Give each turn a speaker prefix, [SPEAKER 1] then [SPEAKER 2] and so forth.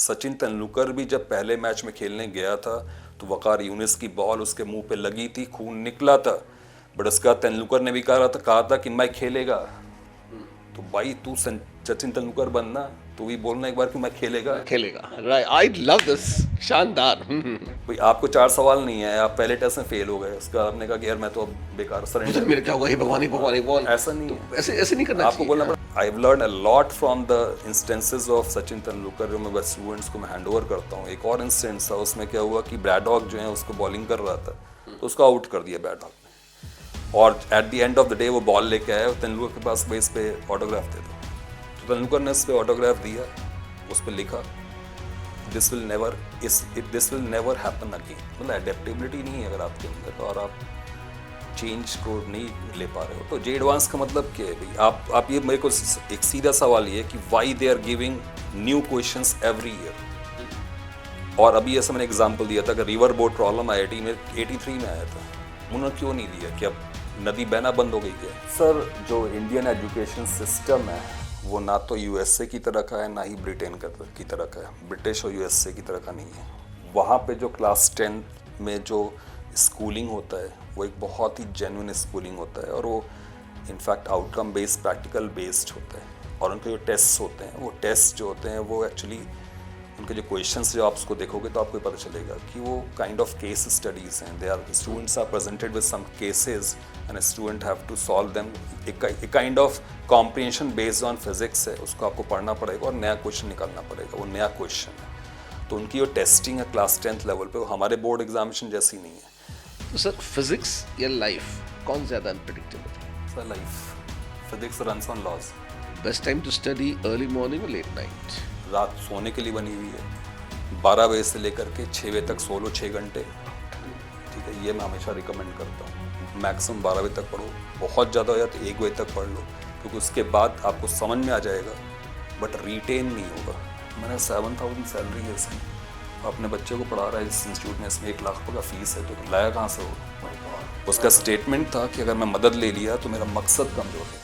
[SPEAKER 1] सचिन तेंदुलकर भी जब पहले मैच में खेलने गया था तो वकार यूनिस की बॉल उसके मुंह पे लगी थी, खून निकला था, बट उसके बाद तेंदुलकर ने भी कहा था कि मैं खेलेगा। तो भाई तू सचिन तेंदुलकर बनना, तू भी बोलना एक बार कि मैं खेलेगा।
[SPEAKER 2] राइट, आई लव दिस, शानदार।
[SPEAKER 1] भाई आपको 4 सवाल नहीं है, आप पहले टेस्ट में फेल हो गए, उसके बाद आपने कहा कि यार मैं तो अब बेकार सरेंडर।
[SPEAKER 2] मेरे क्या हुआ, हे भगवान, हे भगवान, हे भगवान।
[SPEAKER 1] ऐसा नहीं
[SPEAKER 2] तो
[SPEAKER 1] है,
[SPEAKER 2] ऐसे नहीं करना
[SPEAKER 1] आपको
[SPEAKER 2] चाहिए।
[SPEAKER 1] बोलना पड़ा। I have learn a lot from the instances of Sachin Tendulkar, जो मैं स्टूडेंट्स को मैं हैंड ओवर करता हूँ। एक और इंस्टेंस था, उसमें क्या हुआ कि ब्रैडॉग जो है उसको बॉलिंग कर रहा था, तो उसको आउट कर दिया ब्रैडॉग ने, और at the end of the day वो बॉल लेके आया और तेंदुलकर के पास बेस पे ऑटोग्राफ दे दो, तो तेंदुलकर ने उस पर ऑटोग्राफ दिया, उस पर लिखा this will never happen again. मतलब एडेप्टेबिलिटी नहीं है अगर आपके अंदर, और आप चेंज को नहीं ले पा रहे हो। तो जे एडवांस का मतलब क्या है भाई? आप ये मेरे को एक सीधा सवाल ये है कि why they are giving new questions every year. और अभी ऐसा मैंने एग्जांपल दिया था कि रिवर बोट प्रॉब्लम IIT में 83 में आया था, उन्होंने क्यों नहीं दिया कि अब नदी बहना बंद हो गई है? सर, जो इंडियन एजुकेशन सिस्टम है वो ना तो USA की तरह का है, ना ही ब्रिटेन की तरह का है। ब्रिटिश और USA की तरह का नहीं है। वहाँ पे जो क्लास 10 में जो स्कूलिंग होता है वो एक बहुत ही जेन्युइन स्कूलिंग होता है, और वो in fact outcome based, practical based होता है। और उनके जो टेस्ट होते हैं, वो टेस्ट जो होते हैं वो एक्चुअली उनके जो क्वेश्चंस जो आप उसको देखोगे तो आपको पता चलेगा कि वो काइंड ऑफ केस स्टडीज़ हैं। They are students are presented with some cases and student have to solve them. एक kind of comprehension based on physics है, उसको आपको पढ़ना पड़ेगा और नया क्वेश्चन निकालना पड़ेगा, वो नया क्वेश्चन है। तो उनकी जो टेस्टिंग है क्लास 10th लेवल पे, वो हमारे बोर्ड एग्जामिनेशन जैसी नहीं है।
[SPEAKER 2] तो सर, फिजिक्स या लाइफ, कौन ज़्यादा unpredictable?
[SPEAKER 1] Sir life, physics runs on laws.
[SPEAKER 2] Best time to study early morning और लेट नाइट?
[SPEAKER 1] रात सोने के लिए बनी हुई है, 12 बजे से लेकर के 6 बजे तक सो लो 6 घंटे, ठीक है? ये मैं हमेशा रिकमेंड करता हूँ। मैक्सिमम 12 बजे तक पढ़ो, बहुत ज़्यादा हो जाए तो 1 बजे तक पढ़ लो, क्योंकि उसके बाद आपको समझ में आ जाएगा बट रिटेन नहीं होगा। मैंने 7,000 सैलरी है इसकी, अपने बच्चे को पढ़ा रहा है इस इंस्टीट्यूट में, इसमें 1 लाख रुपये का फीस है, तो लाया कहाँ से हो? उसका स्टेटमेंट था कि अगर मैं मदद ले लिया तो मेरा मकसद कमज़ोर है।